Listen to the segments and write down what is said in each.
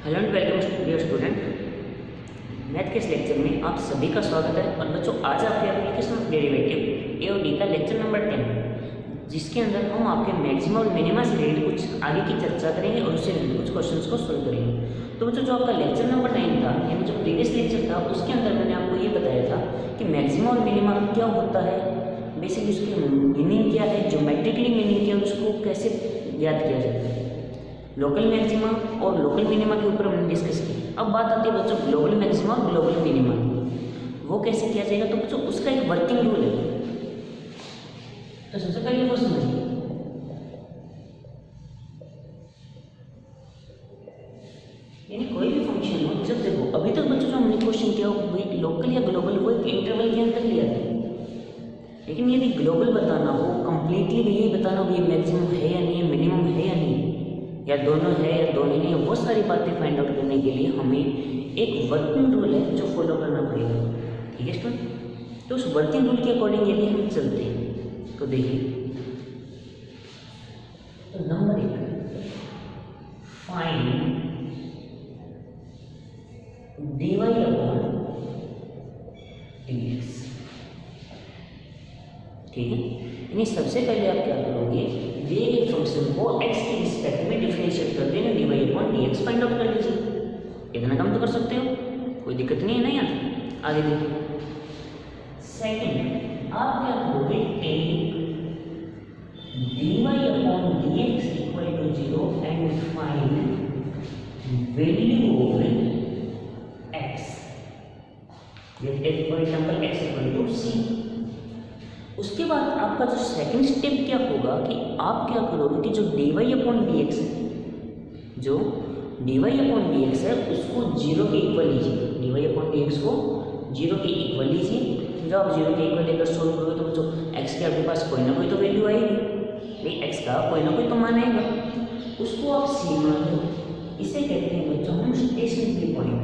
Hello and welcome dear student. Math के इस lecture में आप सभी का स्वागत है। और बच्चों, आज आपके एप्लीकेशन ऑफ डेरिवेटिव ए और डी का लेक्चर नंबर 10, जिसके अंदर हम आपके मैक्सिमम और मिनिमा से रिलेटेड कुछ आगे की चर्चा करेंगे और उससे रिलेटेड कुछ क्वेश्चंस को सोल्व करेंगे। तो बच्चों, जो आपका लेक्चर नंबर 9 था, यानी जो प्रीवियस लेक्चर था, उसके अंदर मैंने आपको ये बताया था कि मैक्सिमम और मिनिमा क्या होता है, बेसिकली उसकी मीनिंग क्या है, ज्योमेट्रिकली मीनिंग क्या है, उसको कैसे याद किया जाता है। लोकल मैक्सिमा और लोकल मिनिमा के ऊपर हमने डिस्कस किया। अब बात आती है बच्चों ग्लोबल मैक्सिमा और ग्लोबल मिनिमा की। वो कैसे किया जाएगा, तो बच्चों उसका एक वर्किंग रूल है। तो सबसे पहले वो समझिए, यानी कोई भी फंक्शन हो, जब देखो अभी तक बच्चों जो हमने क्वेश्चन किया वो लोकल या ग्लोबल, वो एक इंटरवल के अंदर लिया था। लेकिन यदि ग्लोबल बताना हो, कंप्लीटली भी यही बताना हो ये मैक्सिमम है या नहीं है, मिनिमम है या नहीं, या दोनों है या दोनों नहीं है, वो सारी बातें फाइंड आउट करने के लिए हमें एक वर्किंग रूल है जो फॉलो करना पड़ेगा। ठीक है स्टूडेंट, तो उस वर्किंग रूल के अकॉर्डिंग यदि हम चलते हैं तो देखिए, तो number 1, find dy upon dx। ठीक है, यानी सबसे पहले आप क्या करोगे, दिए गए फंक्शन को x के रिस्पेक्ट में डिफरेंशिएट कर देना, dy upon dx find out कर लीजिए। इतना काम तो कर सकते हो, कोई दिक्कत नहीं है ना यार। आगे देखिए, सेकंड आप क्या करोगे, take dy upon dx equal to 0 and find value of x। Take for example x equal to c। उसके बाद आपका जो सेकंड स्टेप क्या होगा कि आप क्या करोगे कि जो dy अपॉन dx है, जो dy अपॉन dx है उसको 0 के इक्वल लीजिए। dy अपॉन dx को 0 के इक्वल लीजिए। जब आप 0 के इक्वल लेकर सोल्व करोगे तो बच्चों x के आपके पास कोई ना कोई तो वैल्यू आएगी, भाई x का कोई ना कोई तो मान आएगा, उसको आप c मान लो। इसे कहते हैं बच्चों हम स्टेशनरी पॉइंट।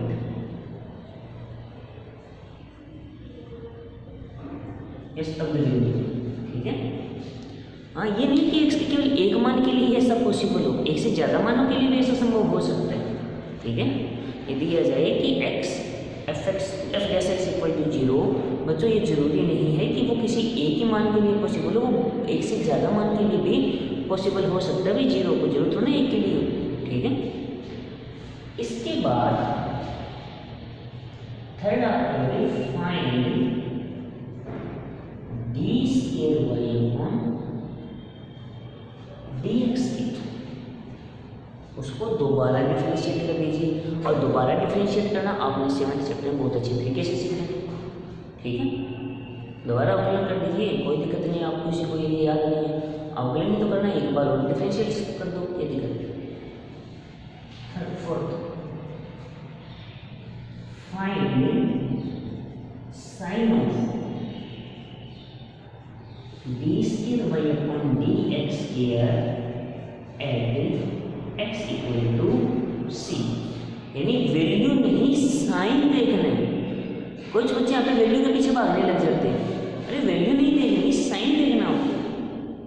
ठीक है, हाँ, ये नहीं कि x के केवल एक मान के लिए ऐसा पॉसिबल हो, एक से ज़्यादा मानों के लिए भी ऐसा संभव हो सकता है। ठीक है, ये दिया जाए कि f dash x equal to 0, बच्चों ये जरूरी नहीं है कि वो किसी एक ही मान के लिए पॉसिबल हो, वो एक से ज़्यादा मान के लिए भी पॉसिबल हो सकता है। भाई 0 को 0 थोड़ा एक के लिए हो। ठीक है, इसके बाद थर्ड आप find d square y upon dx, उसको दोबारा डिफरेंशिएट कर दीजिए। और दोबारा डिफरेंशिएट करना आपने 7th चैप्टर में बहुत अच्छे तरीके से सीखा है। ठीक है, दोबारा अवकलन कर दीजिए, कोई दिक्कत नहीं, आपको किसी को ये याद नहीं है, अवकलन ही तो करना है, एक बार और डिफरेंशिएट कर दो, ये दिक्कत है। Third fourth find sign of d square y upon dx square at x equal to c। यानी वैल्यू नहीं, साइन देखना है। कुछ बच्चे यहाँ पे वैल्यू के पीछे भागने लग जाते हैं। अरे वैल्यू नहीं देखनी, साइन देखना आपको।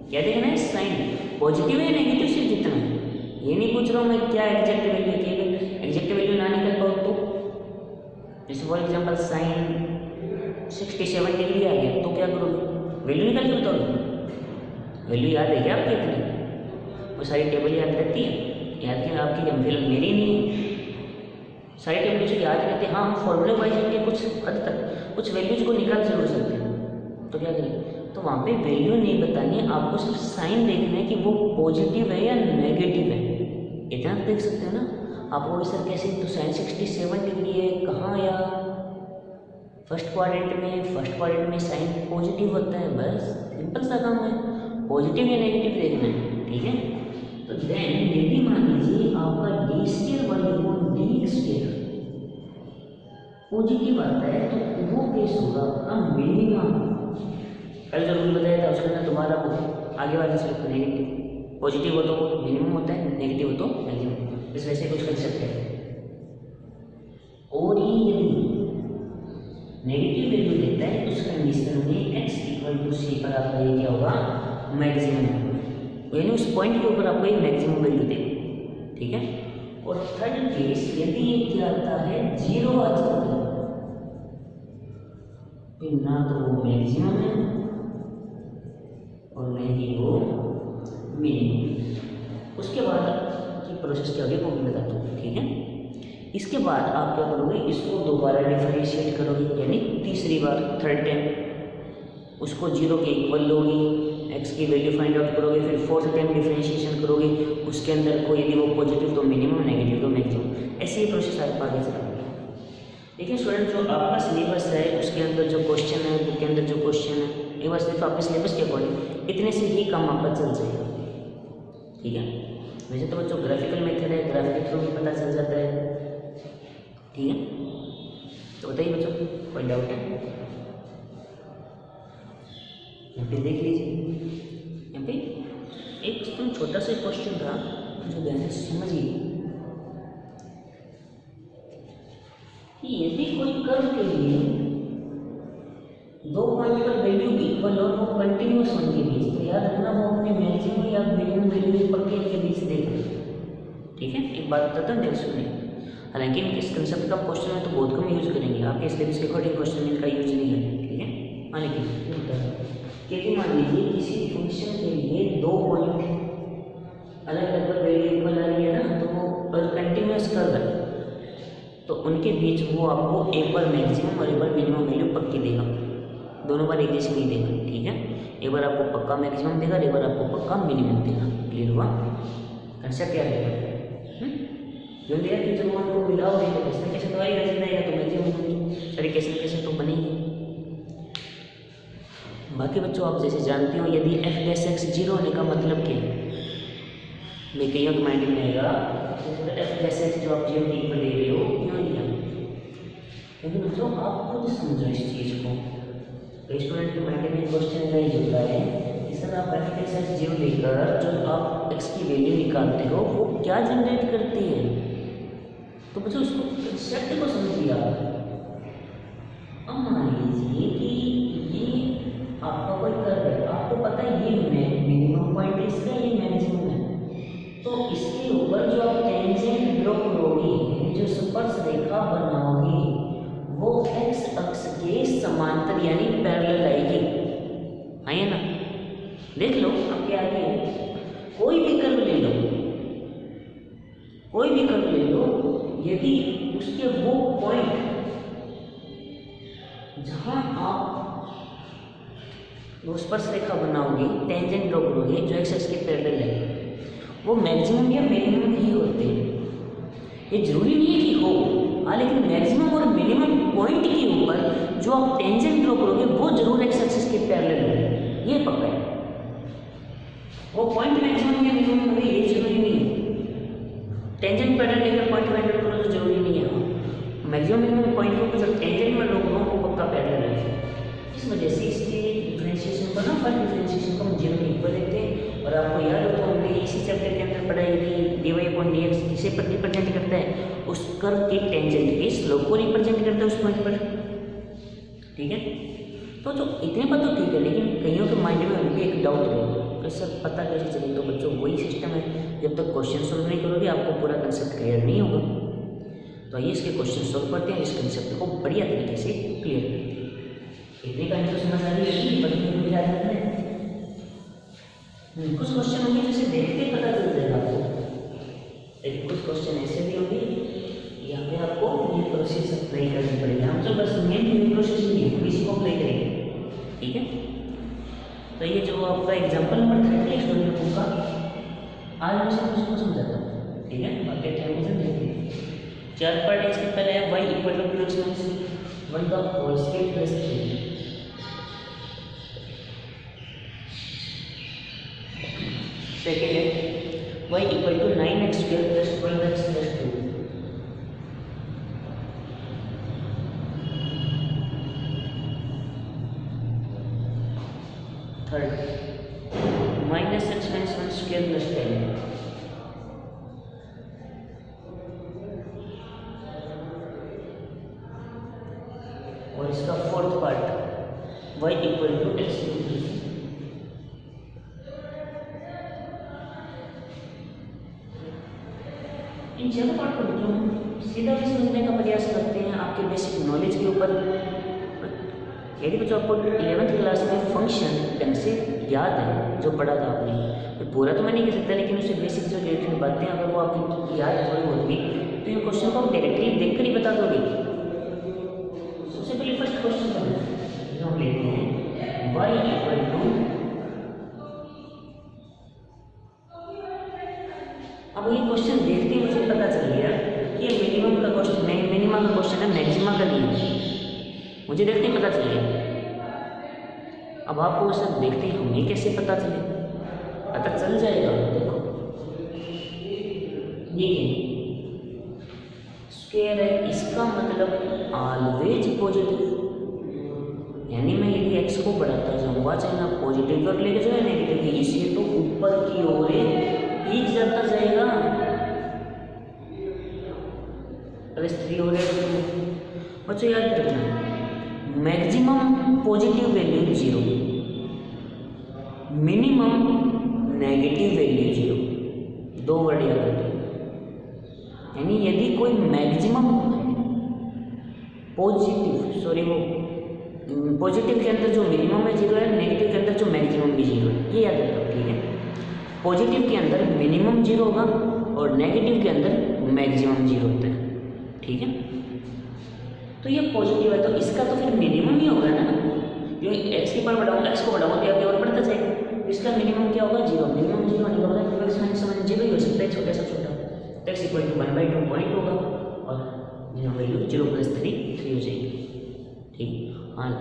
क्या देखना है, साइन, पॉजिटिव है या नेगेटिव, सिर्फ जितना है। ये नहीं पूछ रहा हूँ मैं क्या एग्जैक्ट वैल्यू है, केवल एग्जैक्ट वैल्यू ना निकल पाओ तो, जैसे फॉर एग्जाम्पल साइन 67 डिग्री आ गया तो क्या करोगे, वैल्यू निकल के बताओगे। वैल्यू याद है क्या आपकी इतनी, वो सारी टेबल याद रहती है, याद किया आपकी, जब फिलहाल मेरी नहीं है, सारी टेबल जो याद रहती है। हाँ, हम फॉर्मूले वाइज के कुछ हद तक कुछ वैल्यूज को निकाल जरूर सकते हैं, तो क्या करें, तो वहाँ पे वैल्यू नहीं बतानी है आपको, सिर्फ साइन देखना है कि वो पॉजिटिव है या नेगेटिव है। इतना देख सकते हैं ना आप। वो सर कैसे, तो साइन 67 डिग्री है, कहाँ आया, फर्स्ट क्वाड्रेंट में साइन पॉजिटिव होता है, बस सिंपल सा काम है, पॉजिटिव या नेगेटिव देखना है। ठीक है, तो देन यदि मान लीजिए आपका d square y upon dx square positive आता है तो वो केस होगा आपका मिनिमम। कल जो रूल बताया था उसके अंदर दोबारा आगे वाले से नेगेटिव, पॉजिटिव हो तो मिनिमम होता है, नेगेटिव हो तो मैक्सिमम, इस वजह से कुछ कर सकते हैं। और ये यदि नेगेटिव वैल्यू देता है उस कंडीशन में x इक्वल टू c पर आपका ये क्या होगा, मैक्सिमम, यानी उस पॉइंट के ऊपर आपको एक मैक्सिमम वैल्यू देगा। ठीक है, और थर्ड केस यदि ये क्या आता है 0 आ जाता है, फिर ना तो वो मैक्सिमम है और न ही वो मिनिमम। उसके बाद की प्रोसेस क्या होगी वो भी बताता हूँ, ठीक है। इसके बाद आप क्या करोगे, इसको दोबारा डिफरेंशिएट करोगे, यानी तीसरी बार थर्ड टाइम उसको 0 के इक्वल लोगे, x की वैल्यू फाइंड आउट करोगे, फिर फोर्थ टाइम डिफरेंशिएशन करोगे, उसके अंदर को यदि वो पॉजिटिव तो मिनिमम, नेगेटिव तो मैक्सिमम, ऐसे ही प्रोसेस आप आगे चलाओगे। देखिए स्टूडेंट, जो आपका सिलेबस है उसके अंदर जो क्वेश्चन है, बुक के अंदर जो क्वेश्चन है, एक बार सिर्फ आपके सिलेबस के अकॉर्डिंग इतने से ही काम आपका चल जाएगा, ठीक है। वैसे तो बच्चों ग्राफिकल मेथड है, ग्राफ के थ्रू भी पता चल जाता है, ठीक है। तो बताइए बच्चों, कोई डाउट है? यहाँ पे देख लीजिए, यहाँ पे एक एकदम छोटा सा क्वेश्चन था जो ध्यान से समझिए कि यदि कोई कर्व के लिए दो पॉइंट पर वैल्यू इक्वल और वो कंटिन्यूअस होने के बीच, तो याद रखना वो अपने मैक्सिमम या मिनिमम वैल्यू पक्के के बीच देखना, ठीक है। एक बात बताता हूँ, ध्यान सुनिए। हालांकि इस कंसेप्ट का क्वेश्चन में तो बहुत कम यूज करेंगे, आपके सिलेबस के अकॉर्डिंग क्वेश्चन में इनका यूज नहीं है, ठीक है। मान लीजिए कि मान लीजिए किसी फंक्शन के लिए दो पॉइंट अलग अलग पर वैल्यू इक्वल आ रही है ना, तो वो कंटिन्यूअस कर रहा है, तो उनके बीच वो आपको एक बार मैक्सिमम और एक बार मिनिमम वैल्यू पक्की देगा, दोनों बार एक जैसे नहीं देगा, ठीक है। एक बार आपको पक्का मैक्सिमम देगा, एक बार आपको पक्का मिनिमम देगा। क्लियर हुआ? कंसेप्ट क्या रहेगा? जो दिया कि जब उनको मिलाओगे तो कैसे न कैसे तो आएगा, जितना आएगा तो मैक्सिमम होगी, सॉरी कैसे न कैसे तो बनेगी। बाकी बच्चों आप जैसे जानते हो, यदि f' 0 होने का मतलब क्या है, मैं कईयों के माइंड में आएगा f' जो आप 0 के इक्वल ले रहे हो क्यों लिया, क्योंकि बच्चों आप खुद समझो इस चीज़ को। तो स्टूडेंट के माइंड में क्वेश्चन राइज होता है कि सर आप f' 0 लेकर जो आप x की वैल्यू निकालते हो वो क्या जनरेट करती है, तो बच्चों उसको कंसेप्ट को समझिए आप। अब मान लीजिए कि ये आपका कोई कर्व है, आपको पता है ये मिनिमम पॉइंट है इसका, ये मैक्सिमम है, तो इसके ऊपर जो आप टेंजेंट ड्रॉ करोगे, जो स्पर्श रेखा बनाओगे, वो x अक्ष के समांतर यानी पैरेलल आएगी, है ना। देख लो आपके आगे कोई भी कर्व ले लो, कोई भी कर्व ले लो, यदि उसके वो पॉइंट जहां आप वो स्पर्श रेखा बनाओगे, टेंजेंट ड्रॉ करोगे, जो एक्स एक्स के पैरेलल है, वो मैक्सिमम या मिनिमम ही होते हैं। ये जरूरी नहीं है कि हो, हाँ, लेकिन मैक्सिमम और मिनिमम पॉइंट के ऊपर जो आप टेंजेंट ड्रॉ करोगे वो जरूर एक्स एक्सिस के पैरेलल है, ये पक्का है। वो पॉइंट मैक्सिमम या मिनिमम होगा ये जरूरी नहीं है। टेंजेंट पैरेलल लेकर पॉइंट फाइंड आउट करो तो जरूरी नहीं है। मैक्सिमम मिनिमम पॉइंट को जो टेंजेंट में ड्रॉ करो वो पक्का पैरेलल है। इस वजह से इसके डिफरेंशिएशन को ना, फर्स्ट डिफरेंशिएशन को हम 0 के इक्वल लेते हैं। और आपको याद हो तो हमने इसी चैप्टर के अंदर पढ़ा है कि dy/dx किसे रिप्रेजेंट करता है, उस कर्व के टेंजेंट के स्लोप को रिप्रेजेंट करता है उस पॉइंट पर, ठीक है। तो जो इतने पर तो ठीक है, लेकिन कईयों के माइंड में अभी एक डाउट रहेगा कि सर पता कैसे चले। तो बच्चों वही सिस्टम है, जब तक क्वेश्चन सोल्व नहीं करोगे आपको पूरा कंसेप्ट क्लियर नहीं होगा। तो आइए इसके क्वेश्चन सोल्व करते हैं, इस कंसेप्ट को बढ़िया तरीके से क्लियर करते हैं। इतनी कहानी तो समझ आ रही है, बड़ी याद रखना है। कुछ क्वेश्चन होंगे जैसे देखते पता चल जाएगा आपको, एक कुछ क्वेश्चन ऐसे भी होंगे यहाँ पे आपको ये प्रोसेस अप्लाई करनी पड़ेगी। हम तो बस मेन प्रोसेस नहीं है, इसी को अप्लाई करेंगे, ठीक है। तो ये जो आपका एग्जाम्पल नंबर 30 स्टूडेंट बुक का, आज मैं सब कुछ समझाता हूँ, ठीक है। बाकी टाइम से देखिए 4 पार्ट इसके पहले है y = 1 का होल स्क्वायर प्लस 3। सेकेंड है y = 9x² + 12x + 2। Third -x - 1² + 10। और इसका फोर्थ पार्ट y = x × 3। इन चारों पार्ट को बच्चों सीधा भी समझने का प्रयास करते हैं आपके बेसिक नॉलेज के ऊपर। यदि बच्चों आपको 11th क्लास में फंक्शन ढंग से याद है जो पढ़ा था आपने, तो पूरा तो मैं नहीं कह सकता, लेकिन उससे बेसिक जो रिलेटेड बातें अगर वो आपकी याद है थोड़ी बहुत भी, तो इन क्वेश्चन को आप डायरेक्टली देख कर ही बता दोगे। सबसे पहले फर्स्ट क्वेश्चन जो हम लेते हैं y इक्वल टू, अब ये क्वेश्चन देखते ही मुझे पता चल गया कि ये मिनिमम का क्वेश्चन नहीं, मिनिमम का क्वेश्चन है, मैक्सिमा का नहीं है। मुझे देखते ही पता चल गया। अब आपको वो सब देखते ही हमें कैसे पता चले, पता चल जाएगा। देखो ये स्क्वायर है, इसका मतलब ऑलवेज पॉजिटिव, यानी मैं यदि x को बढ़ाता जाऊंगा चाहे मैं पॉजिटिव कर लेके जाए नेगेटिव, इसे तो ऊपर की ओर खींच जाता जाएगा। अब इस 3 हो रहे तो बच्चों याद रखना maximum positive value 0, minimum negative value 0, 2 word याद रखना। यानी यदि कोई मैक्सिमम पॉजिटिव, सॉरी वो पॉजिटिव के अंदर जो मिनिमम है 0 है, नेगेटिव के अंदर जो मैक्सिमम भी 0 है, ये याद रखो। ठीक है, पॉजिटिव के अंदर मिनिमम 0 होगा और नेगेटिव के अंदर मैक्सिमम 0 होता है। ठीक है, तो ये पॉजिटिव है तो इसका तो फिर मिनिमम ही होगा ना, जो एक्स के पर बढ़ाऊंगा, एक्स को बढ़ाऊंगा तो आगे और बढ़ता जाएगा, इसका मिनिमम क्या होगा 0, मिनिमम 0 होने का मतलब x माइनस 1 0 ही हो सकता है, छोटा सा छोटा, x इक्वल टू 1/2 पॉइंट होगा और यहाँ वैल्यू 0 + 3 3 हो जाएगी। ठीक, हाँ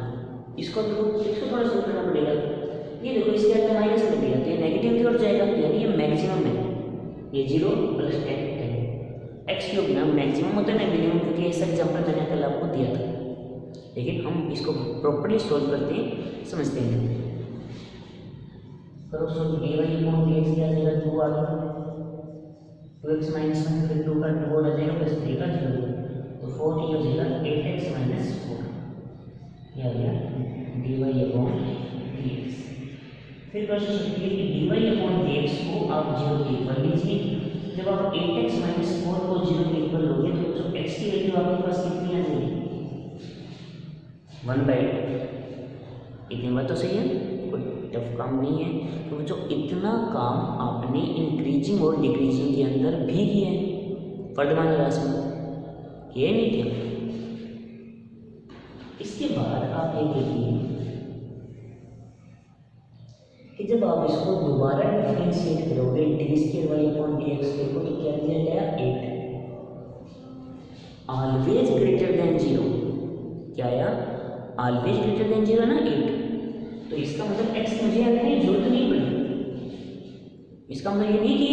इसको थोड़ा सा करना पड़ेगा। ये देखो इसके अंदर माइनस लग गया तो ये नेगेटिव की ओर जाएगा, यानी ये मैक्सिमम है, ये 0 + 10 एक्स क्यूब ना मैक्सिमम होता है ना मिनिमम, क्योंकि ऐसा एग्जाम्पल मैंने कल आपको दिया था। लेकिन हम इसको प्रॉपर्ली सोल्व करते हैं, समझते हैं। करो सोल्व, dy अपॉन dx क्या आ जाएगा 2 आ गया, 2x माइनस 1 फिर 2 का 2 आ जाएगा प्लस 3 का 0, तो 4 ये हो जाएगा 8x माइनस 4, ये आ गया dy अपॉन dx। फिर क्वेश्चन सोचिए कि dy अपॉन dx को आप 0 के इक्वल लीजिए। जब आप 8x माइनस 4 को 0 के इक्वल लोगे तो जो x की वैल्यू आपके पास कितनी आ जाएगी 1/2। इतनी बात तो सही है, कोई टफ काम नहीं है। तो जो इतना काम आपने इंक्रीजिंग और डिक्रीजिंग के अंदर भी किया है वर्धमान राशि में, ये नहीं किया। इसके बाद आप ये देखिए कि जब आप इसको दोबारा डिफरेंशिएट करोगे d² y अपॉन dx को, तो क्या दिया गया 8 ऑलवेज ग्रेटर देन 0, क्या आया ऑलवेज ग्रेटर देन 0 ना 8, तो इसका मतलब x मुझे आगे नहीं जरूरत नहीं पड़ी। इसका मतलब ये नहीं कि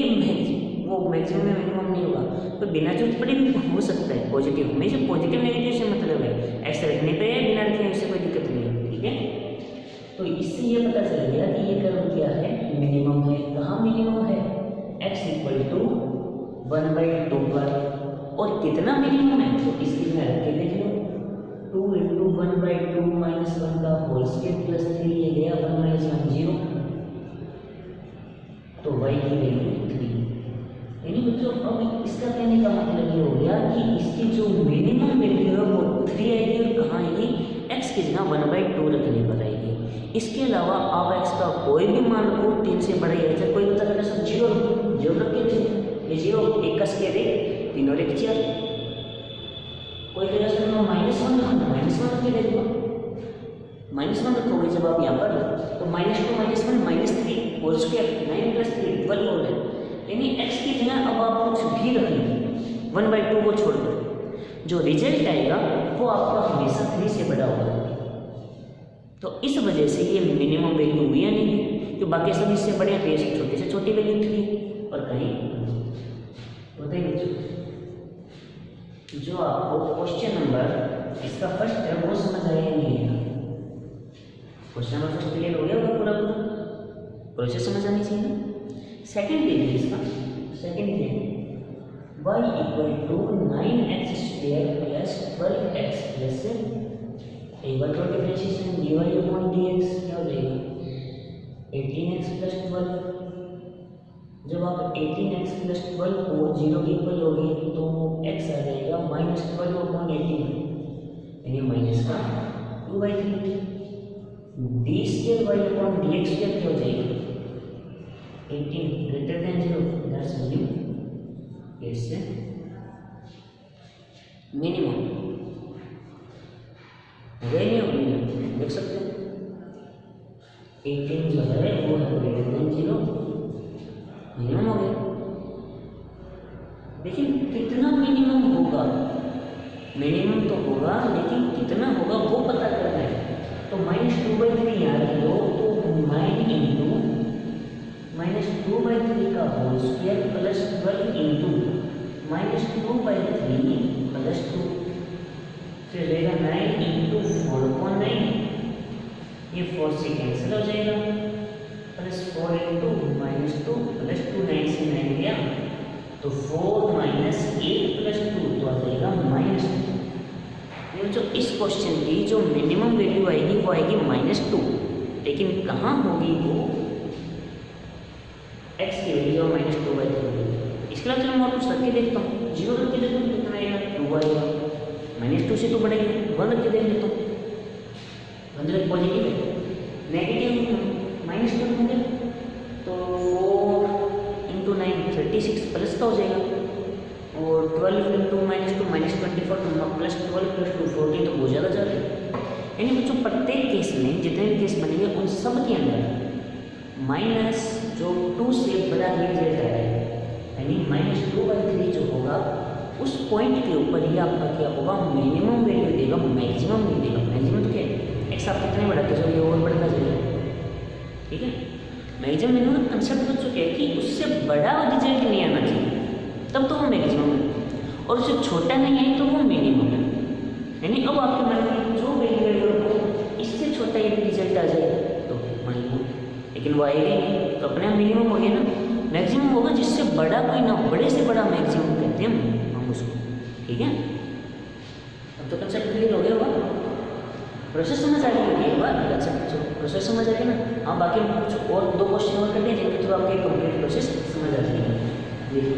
वो मैक्सिमम में मिनिमम नहीं होगा, तो बिना जरूरत पड़े भी हो सकता है पॉजिटिव, हमेशा पॉजिटिव नेगेटिव से मतलब है, x रखने पे है बिना रखने उससे कोई दिक्कत नहीं है। ठीक है, तो इससे ये पता चल गया कि ये कर्व क्या है मिनिमम है। कहाँ मिनिमम है x इक्वल टू 1/2 पर, और कितना मिनिमम है तो इसकी मैं रख के देख लो 2 × 1/2 - 1 का होल स्क्वायर प्लस 3 ये गया 1 - 1 0, तो y की वैल्यू 3। यानी बच्चों अब इसका कहने का मतलब ये हो गया कि इसकी जो मिनिमम वैल्यू है वो 3 आएगी, और कहाँ आएगी x की जगह 1/2 रखने पर आएगी। इसके अलावा आप x का कोई भी मान रखो 3 से बड़ा या कोई पता करना सब 0 रख के दे, ये 0 1 का स्क्वायर है 3 और 1 4, कोई कहेगा सर मैं -1 रख के दे दूँगा, -1 रखोगे जब आप यहाँ पर तो -2 - 1 -3 होल स्क्वायर 9 + 3 12 होल है, यानी x की जगह अब आप कुछ भी रख लो 1/2 को छोड़कर, जो रिजल्ट आएगा वो आपका हमेशा 3 से बड़ा होगा। तो इस वजह से ये मिनिमम वैल्यू हुई या नहीं, जो बाकी सब इससे बड़े हैं तो ये छोटे से छोटी वैल्यू 3 और कहीं बताइए बच्चों। जो आपको क्वेश्चन नंबर इसका फर्स्ट है वो समझ आया नहीं है, क्वेश्चन नंबर फर्स्ट क्लियर हो गया, वो पूरा प्रोसेस समझ आनी चाहिए ना। सेकंड देखिए इसका, सेकंड देखिए y equal to 9x² plus 12x plus एक बार डिफरेंशिएशन dy अपॉन dx क्या हो जाएगा 18x + 12 जब आप 18x प्लस 12 को 0 के इक्वल लोगे तो x आ जाएगा -12/18, यानी माइनस का 2/3। d2y/dx क्या हो जाएगा 18 greater than 0, that's value is minimum. देख सकते हैं 18 जो है वो है ग्रेटर देन 0, मिनिमम हो गया। लेकिन कितना मिनिमम होगा, मिनिमम तो होगा लेकिन कितना होगा वो पता करना है। तो -2/3 यहाँ रख लो, तो 9 इंटू -2/3 का whole square plus 12 into -2/3 plus 2, फिर रहेगा 9 इंटू 4/9, ये 4 से कैंसिल हो जाएगा, प्लस 4 इंटू -2 प्लस 2, 9 से 9 गया तो 4 - 8 प्लस 2 तो आ जाएगा -2। जो इस क्वेश्चन की जो मिनिमम वैल्यू आएगी वो आएगी -2, लेकिन कहाँ होगी वो x की वैल्यू और -2/3 होगी। इसके अलावा चलो मैं और कुछ रख के देखता हूँ, 0 रख के देखता हूँ कितना आएगा, 2 आएगा। -2 से तो बढ़ेगा, 1 रख के देख लेता हूँ, 1 पॉजिटिव है, नेगेटिव -2 होंगे तो 4 इंटू 9 36 प्लस का हो जाएगा, और 12 इंटू -2 -24 तो प्लस 12 प्लस 2 14, तो बहुत ज़्यादा जा रहा है। यानी बच्चों प्रत्येक केस में जितने भी केस बनेंगे उन सब के अंदर माइनस जो 2 से बड़ा ही रिजल्ट आ रहा है, यानी -2/3 जो होगा उस पॉइंट के ऊपर ही आपका क्या होगा, मिनिमम वैल्यू देगा, मैक्सिमम नहीं देगा। मैक्सिमम तो क्या है, एक्स आप कितने बढ़ाते जाओगे और बढ़ता जाएगा, ठीक है। मैक्सिमम मिनिमम कंसेप्ट बच्चों क्या है कि उससे बड़ा रिजल्ट नहीं आना चाहिए, तब तो वो मैक्सिमम है, और उससे छोटा नहीं है तो वो मिनिमम है। यानी अब आपके मन में जो वैल्यू हो इससे छोटा यदि रिजल्ट आ जाए तो मिनिमम, लेकिन वो आएगा नहीं तो अपने मिनिमम हो गया ना। मैक्सिमम होगा जिससे बड़ा कोई ना हो, बड़े से बड़ा मैक्सिमम कहते हैं हम उसको, ठीक है। अब तो कंसेप्ट क्लियर हो गया होगा, प्रोसेस समझ आ गई होगी एक बार, अच्छा प्रोसेस समझ आ गया ना। हाँ, बाकी हम कुछ और 2 क्वेश्चन और करते हैं जिनके थ्रू आपके कंप्लीट प्रोसेस समझ आ जाएगी। देखिए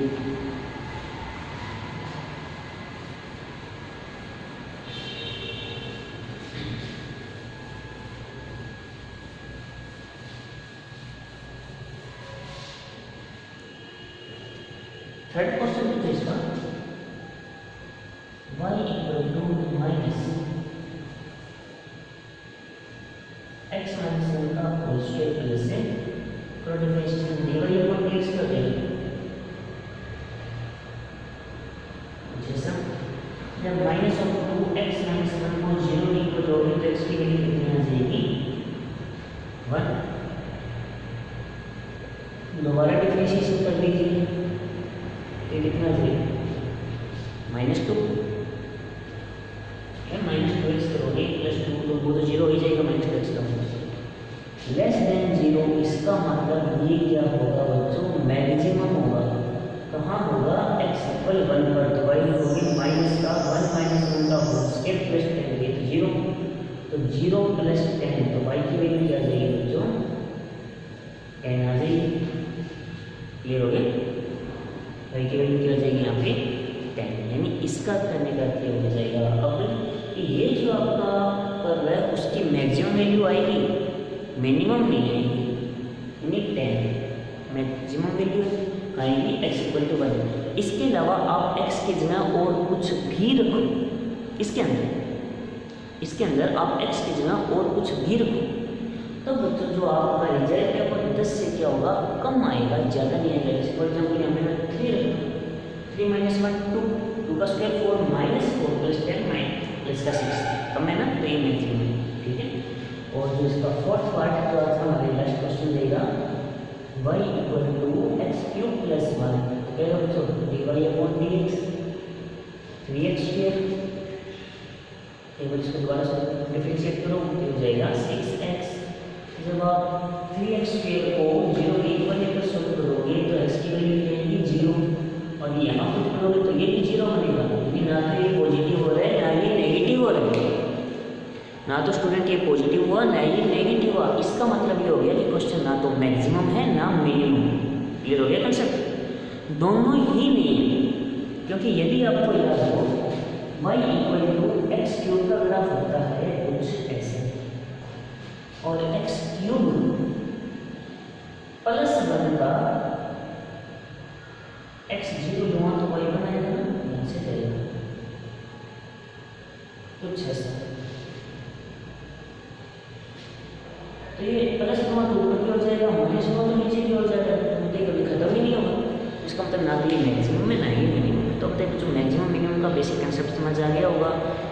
थर्ड क्वेश्चन है इसका, y equal to minus x minus 1 का होल स्क्वायर प्लस से प्रोडक्शन dy/dx कर देंगे। जैसा जब -2x - 1 को 0 के इक्वल होगी तो x की वैल्यू कितनी आ जाएगी, 1। दोबारा डिफरेंशिएशन कर दीजिए, ये कितना आ जाएगा, -2 है, -2x करोगे प्लस 2 तो वो तो 0 हो ही जाएगा, -2x का लेस देन 0। इसका मतलब ये क्या होगा बच्चों, मैक्सिमम होगा। कहाँ होगा, x इक्वल 1 पर, तो y होगी माइनस का 1 - 1 का होल स्क्वायर प्लस 10 ये तो 0, तो 0 प्लस 10 तो y की वैल्यू क्या आ जाएगी बच्चों, 10 आ जाएगी। क्लियर हो गया, y की वैल्यू क्या हो जाएगी यहाँ पे 10, यानी इसका करने का क्या हो जाएगा अब कि ये जो आपका कर रहा है उसकी मैक्सिमम वैल्यू आएगी, मिनिमम नहीं आएगी, यानी 10 मैक्सिमम वैल्यू आएगी x इक्वल टू 1। इसके अलावा आप x की जगह और कुछ भी रखो इसके अंदर आप x की जगह और कुछ भी रखो, तो बच्चों जो आपका रिजल्ट है वो 10 से क्या होगा, कम आएगा, ज़्यादा नहीं आएगा। फॉर एग्जाम्पल यहाँ पे मैं 3 रखूँ, 3 - 1 2, 2 का स्क्वायर 4 - 4 प्लस 10 प्लस का 6 कम है ना, तो ये मैक्सिमम है, ठीक है। और जो इसका फोर्थ पार्ट है जो आज हमारे लास्ट क्वेश्चन देगा y equal to x³ plus 1, तो क्या होगा बच्चों, dy/dx 3x², टेबल इसको दोबारा से डिफरेंशिएट करो तो हो जाएगा 6x। जब आप 3x² को 0 के इक्वल लेकर सॉल्व करोगे तो x की वैल्यू क्या आएगी 0, और यहाँ पुट करोगे तो ये भी 0 बनेगा, क्योंकि ना तो ये पॉजिटिव हो रहा है ना ये नेगेटिव हो रहा है, ना तो स्टूडेंट ये पॉजिटिव हुआ ना ये नेगेटिव हुआ। इसका मतलब ये हो गया कि क्वेश्चन ना तो मैक्सिमम है ना मिनिमम, क्लियर हो गया कंसेप्ट? दोनों ही नहीं है, क्योंकि यदि आपको याद हो y = x³ का ग्राफ होता है कुछ ऐसे, और x³ +1 का x0 दूंगा तो y बनाएगा ना, यहाँ से जाएगा कुछ ऐसा। तो ये प्लस दूंगा तो ऊपर की ओर जाएगा, माइनस दूंगा तो नीचे की ओर जाएगा, तो ये कभी खत्म ही नहीं होगा। इसका मतलब ना तो ये मैक्सिमम है ना ये मिनिमम है। तो अब तक जो मैक्सिमम मिनिमम का बेसिक कंसेप्ट समझ आ गया होगा,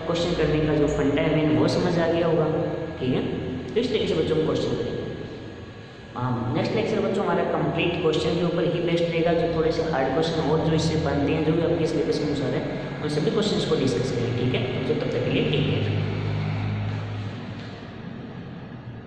क्वेश्चन करने का जो फंडा है मेन वो समझ आ गया होगा, ठीक है। तो इस तरीके से बच्चों को क्वेश्चन करेंगे। नेक्स्ट लेक्चर बच्चों हमारा कंप्लीट क्वेश्चन के ऊपर ही बेस्ड रहेगा, जो थोड़े से हार्ड क्वेश्चन और जो इससे बनते हैं जो भी आपके सिलेबस के अनुसार है उन सभी क्वेश्चंस को डिस्कस करेंगे, ठीक है। तो तब तक के लिए टेक केयर।